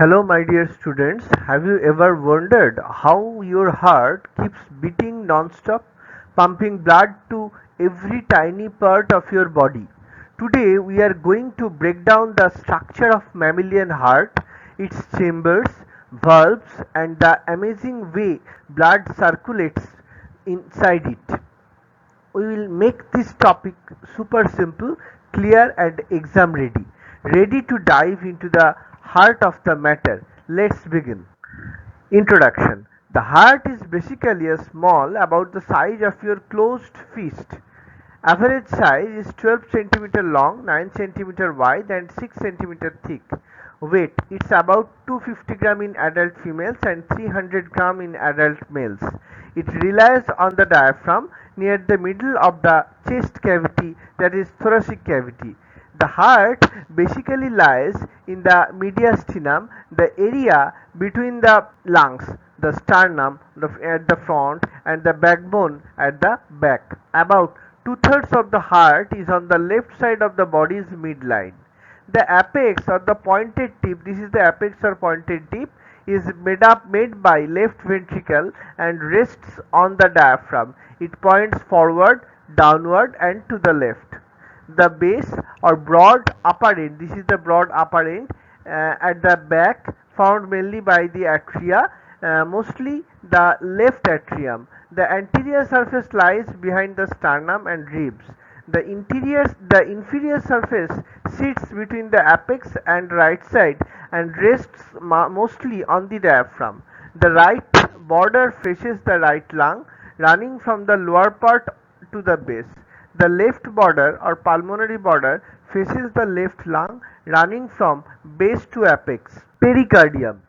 Hello, my dear students. Have you ever wondered how your heart keeps beating non-stop, pumping blood to every tiny part of your body? Today, we are going to break down the structure of mammalian heart, its chambers, valves, and the amazing way blood circulates inside it. We will make this topic super simple, clear, and exam ready. Ready to dive into the heart of the matter. Let's begin. Introduction. The heart is basically a small, about the size of your closed fist. Average size is 12 centimeter long, 9 centimeter wide, and 6 centimeter thick. Weight, it's about 250 gram in adult females and 300 gram in adult males. It relies on the diaphragm near the middle of the chest cavity, that is thoracic cavity. The heart basically lies in the mediastinum, the area between the lungs, the sternum at the front, and the backbone at the back. About two-thirds of the heart is on the left side of the body's midline. The apex or the pointed tip, this is the apex or pointed tip, is made by left ventricle and rests on the diaphragm. It points forward, downward, and to the left. The base or broad upper end, this is the broad upper end at the back, found mainly by the atria, mostly the left atrium. The anterior surface lies behind the sternum and ribs. The inferior surface sits between the apex and right side and rests mostly on the diaphragm. The right border faces the right lung, running from the lower part to the base. The left border or pulmonary border faces the left lung, running from base to apex. Pericardium.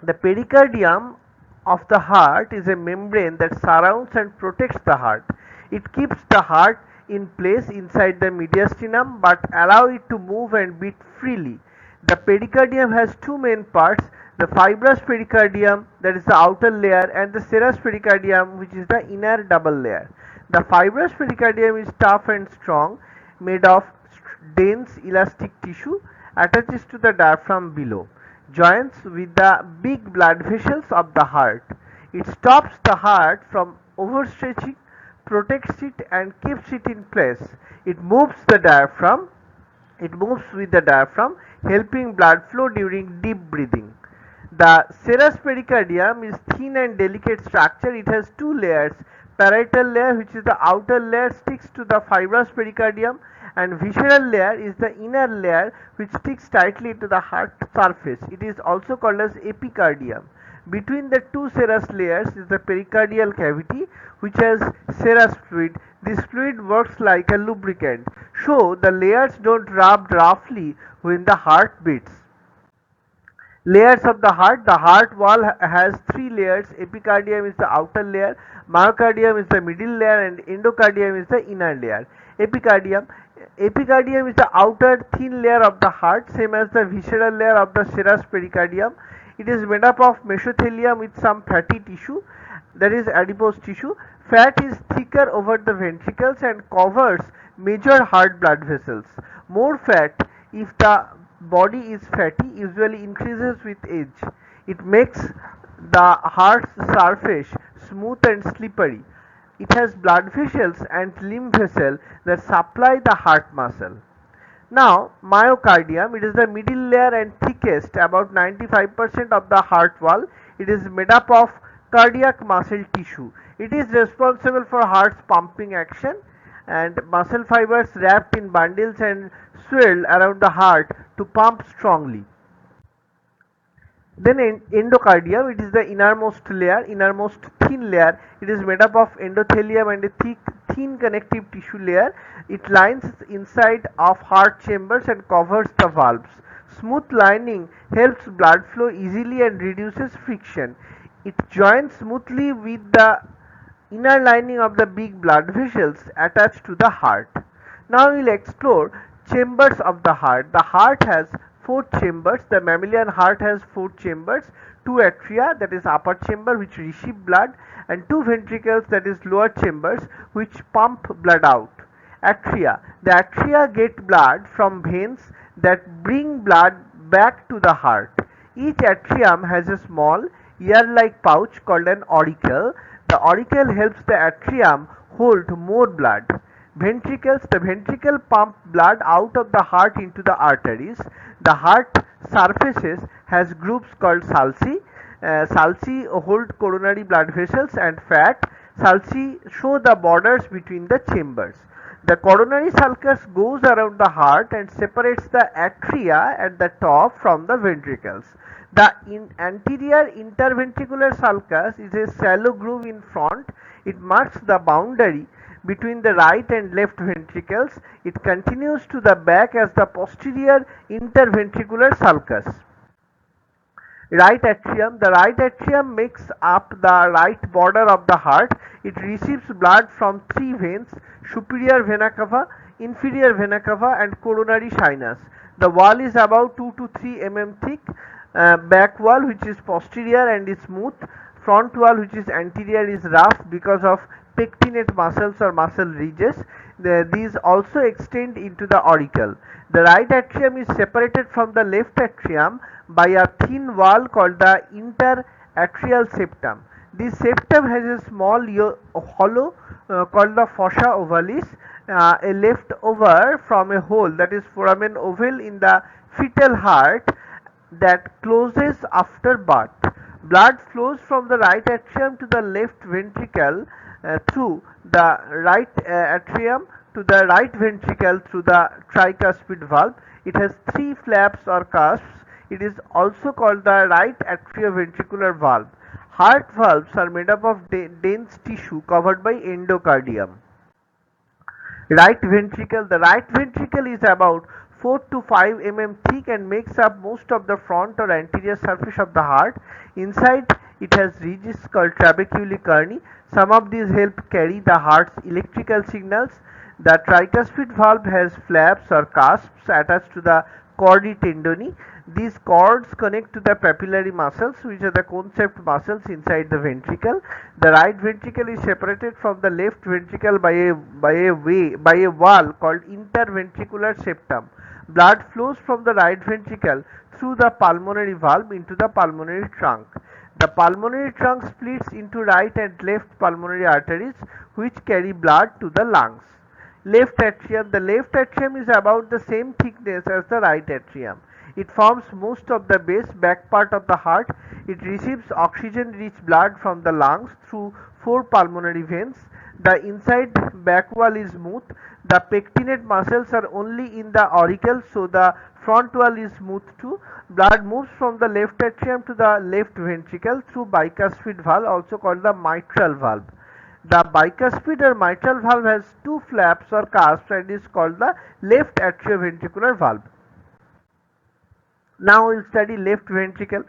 The pericardium of the heart is a membrane that surrounds and protects the heart. It keeps the heart in place inside the mediastinum but allow it to move and beat freely. The pericardium has two main parts, the fibrous pericardium, that is the outer layer, and the serous pericardium, which is the inner double layer. The fibrous pericardium is tough and strong, made of dense elastic tissue, attaches to the diaphragm below, joins with the big blood vessels of the heart. It stops the heart from overstretching, protects it, and keeps it in place. It moves the diaphragm. It moves with the diaphragm, helping blood flow during deep breathing. The serous pericardium is thin and delicate structure. It has two layers. Parietal layer, which is the outer layer, sticks to the fibrous pericardium, and visceral layer is the inner layer which sticks tightly to the heart surface. It is also called as epicardium. Between the two serous layers is the pericardial cavity which has serous fluid. This fluid works like a lubricant, so the layers don't rub roughly when the heart beats. Layers of the heart wall has three layers. Epicardium is the outer layer, myocardium is the middle layer, and endocardium is the inner layer. Epicardium is the outer thin layer of the heart, same as the visceral layer of the serous pericardium. It is made up of mesothelium with some fatty tissue, that is adipose tissue. Fat is thicker over the ventricles and covers major heart blood vessels. More fat, if the body is fatty, usually increases with age. It makes the heart's surface smooth and slippery. It has blood vessels and lymph vessels that supply the heart muscle. Now, myocardium, it is the middle layer and thickest, about 95% of the heart wall. It is made up of cardiac muscle tissue. It is responsible for heart's pumping action, and muscle fibers wrapped in bundles and swirled around the heart to pump strongly. Then endocardium, it is the innermost thin layer. It is made up of endothelium and a thin connective tissue layer. It lines inside of heart chambers and covers the valves. Smooth lining helps blood flow easily and reduces friction. It joins smoothly with the inner lining of the big blood vessels attached to the heart. Now we will explore chambers of the heart. The heart has four chambers. The mammalian heart has four chambers, two atria, that is upper chamber, which receive blood, and two ventricles, that is lower chambers, which pump blood out. Atria. The atria get blood from veins that bring blood back to the heart. Each atrium has a small ear-like pouch called an auricle. The auricle helps the atrium hold more blood. Ventricles. The ventricle pump blood out of the heart into the arteries. The heart surfaces has grooves called sulci. Sulci hold coronary blood vessels and fat. Sulci show the borders between the chambers. The coronary sulcus goes around the heart and separates the atria at the top from the ventricles. The anterior interventricular sulcus is a shallow groove in front. It marks the boundary between the right and left ventricles. It continues to the back as the posterior interventricular sulcus. Right atrium. The right atrium makes up the right border of the heart. It receives blood from three veins: superior vena cava, inferior vena cava, and coronary sinus. The wall is about 2 to 3 mm thick. Back wall, which is posterior and is smooth. Front wall, which is anterior, is rough because of pectinate muscles or muscle ridges. These also extend into the auricle. The right atrium is separated from the left atrium by a thin wall called the interatrial septum. This septum has a small hollow called the fossa ovalis, a leftover from a hole, that is foramen ovale, in the fetal heart that closes after birth. Blood flows from the right atrium to the left ventricle through the right atrium to the right ventricle through the tricuspid valve. It has three flaps or cusps. It is also called the right atrioventricular valve. Heart valves are made up of dense tissue covered by endocardium. Right ventricle. The right ventricle is about 4 to 5 mm thick and makes up most of the front or anterior surface of the heart. Inside it has ridges called trabeculae carni. Some of these help carry the heart's electrical signals. The tricuspid valve has flaps or cusps attached to the chordae tendineae. These cords connect to the papillary muscles, which are the concept muscles inside the ventricle. The right ventricle is separated from the left ventricle by a wall called interventricular septum. Blood flows from the right ventricle through the pulmonary valve into the pulmonary trunk. The pulmonary trunk splits into right and left pulmonary arteries, which carry blood to the lungs. Left atrium. The left atrium is about the same thickness as the right atrium. It forms most of the back part of the heart. It receives oxygen-rich blood from the lungs through four pulmonary veins. The inside back wall is smooth. The pectinate muscles are only in the auricle, so the front wall is smooth too. Blood moves from the left atrium to the left ventricle through bicuspid valve, also called the mitral valve. The bicuspid or mitral valve has two flaps or cusps and is called the left atrioventricular valve. Now we will study left ventricle.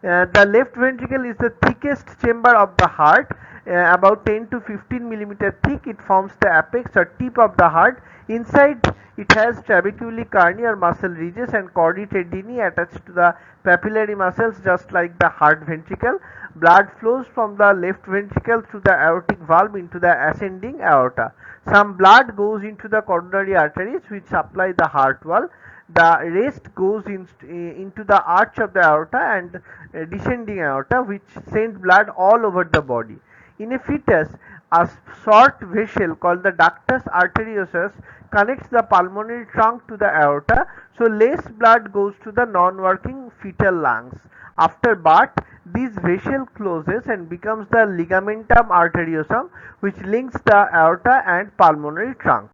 The left ventricle is the thickest chamber of the heart, about 10 to 15 millimeter thick. It forms the apex or tip of the heart. Inside it has trabeculae carni or muscle ridges and chordae tendineae attached to the papillary muscles, just like the heart ventricle. Blood flows from the left ventricle through the aortic valve into the ascending aorta. Some blood goes into the coronary arteries, which supply the heart wall. The rest goes into the arch of the aorta and descending aorta, which send blood all over the body. In a fetus, a short vessel called the ductus arteriosus connects the pulmonary trunk to the aorta, so less blood goes to the non-working fetal lungs. After birth, this vessel closes and becomes the ligamentum arteriosum, which links the aorta and pulmonary trunk.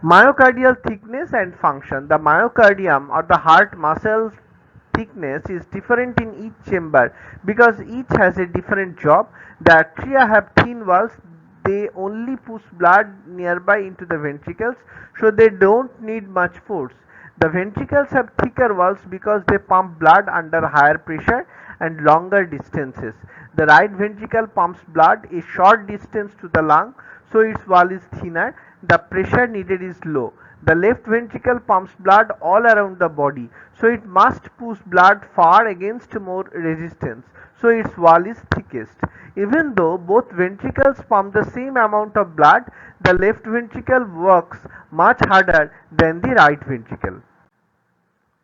Myocardial thickness and function. The myocardium or the heart muscle thickness is different in each chamber because each has a different job. The atria have thin walls. They only push blood nearby into the ventricles, so they don't need much force. The ventricles have thicker walls because they pump blood under higher pressure and longer distances. The right ventricle pumps blood a short distance to the lung, so its wall is thinner. The pressure needed is low. The left ventricle pumps blood all around the body, so it must push blood far against more resistance, so its wall is thickest. Even though both ventricles pump the same amount of blood, the left ventricle works much harder than the right ventricle.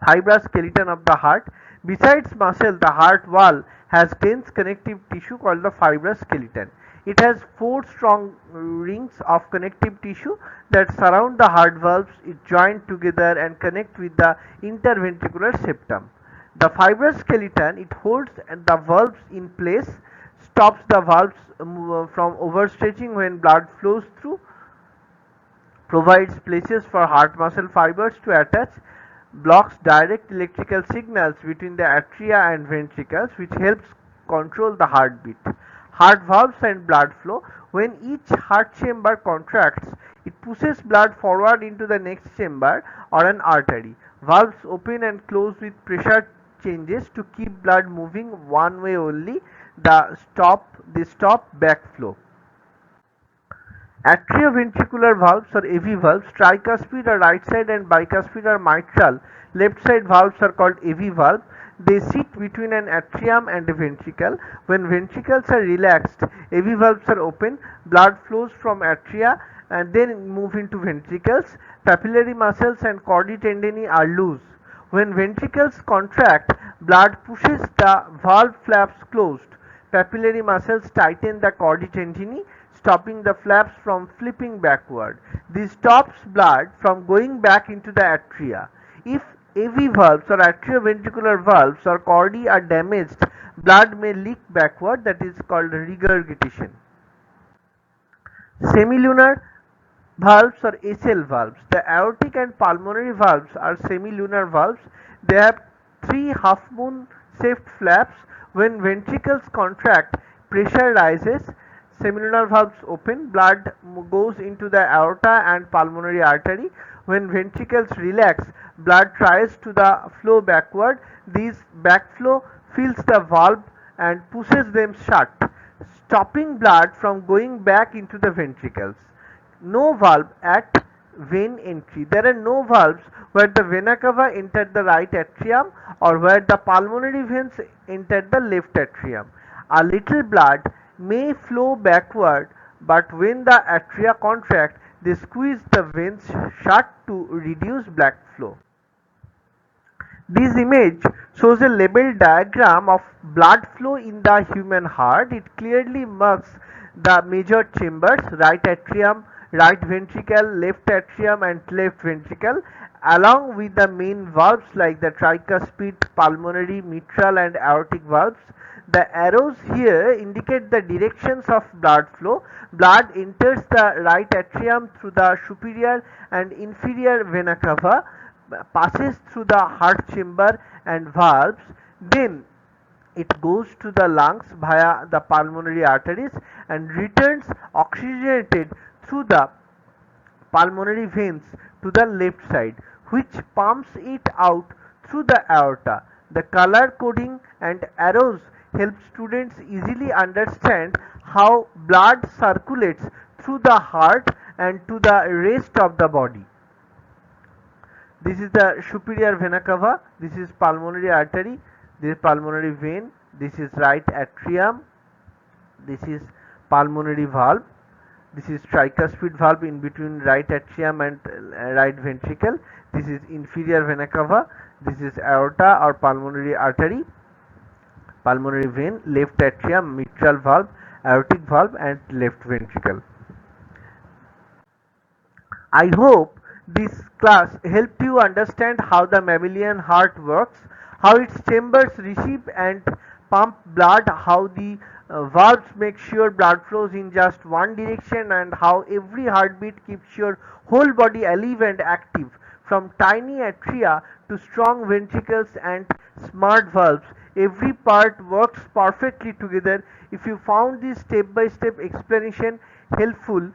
fibrous skeleton of the heart. Besides muscle, the heart wall has dense connective tissue called the fibrous skeleton. It has four strong rings of connective tissue that surround the heart valves. It join together and connect with the interventricular septum. The fibrous skeleton, it holds the valves in place, stops the valves from overstretching when blood flows through, provides places for heart muscle fibers to attach, blocks direct electrical signals between the atria and ventricles, which helps control the heartbeat. Heart valves and blood flow. When each heart chamber contracts, it pushes blood forward into the next chamber or an artery. Valves open and close with pressure changes to keep blood moving one way only. They stop backflow. Atrioventricular valves or AV valves, tricuspid are right side and bicuspid are mitral. Left side valves are called AV valve. They sit between an atrium and a ventricle. When ventricles are relaxed, AV valves are open. Blood flows from atria and then move into ventricles. Papillary muscles and chordae tendineae are loose. When ventricles contract, blood pushes the valve flaps closed. Papillary muscles tighten the chordae tendineae, stopping the flaps from flipping backward. This stops blood from going back into the atria. If AV valves or atrioventricular valves or chordae are damaged, blood may leak backward, that is called regurgitation. Semilunar valves or SL valves. The aortic and pulmonary valves are semilunar valves. They have three half-moon shaped flaps. When ventricles contract, pressure rises. Semilunar valves open, blood goes into the aorta and pulmonary artery. When ventricles relax, blood tries to the flow backward. This backflow fills the valve and pushes them shut, stopping blood from going back into the ventricles. No valve at vein entry. There are no valves where the vena cava entered the right atrium or where the pulmonary veins entered the left atrium. A little blood may flow backward, but when the atria contract, they squeeze the veins shut to reduce backflow. This image shows a labeled diagram of blood flow in the human heart. It clearly marks the major chambers: right atrium, right ventricle, left atrium and left ventricle, along with the main valves like the tricuspid, pulmonary, mitral and aortic valves. The arrows here indicate the directions of blood flow. Blood enters the right atrium through the superior and inferior vena cava, passes through the heart chamber and valves, then it goes to the lungs via the pulmonary arteries and returns oxygenated through the pulmonary veins to the left side, which pumps it out through the aorta. The color coding and arrows help students easily understand how blood circulates through the heart and to the rest of the body. This is the superior vena cava, this is pulmonary artery, this is pulmonary vein, this is right atrium, this is pulmonary valve, this is tricuspid valve in between right atrium and right ventricle, this is inferior vena cava, this is aorta or pulmonary artery, pulmonary vein, left atrium, mitral valve, aortic valve and left ventricle. I hope this class helped you understand how the mammalian heart works, how its chambers receive and pump blood, how the valves make sure blood flows in just one direction, and how every heartbeat keeps your whole body alive and active. From tiny atria to strong ventricles and smart valves, every part works perfectly together. If you found this step-by-step explanation helpful,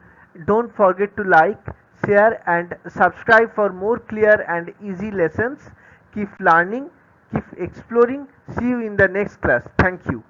don't forget to like, share and subscribe for more clear and easy lessons. Keep learning, keep exploring. See you in the next class. Thank you.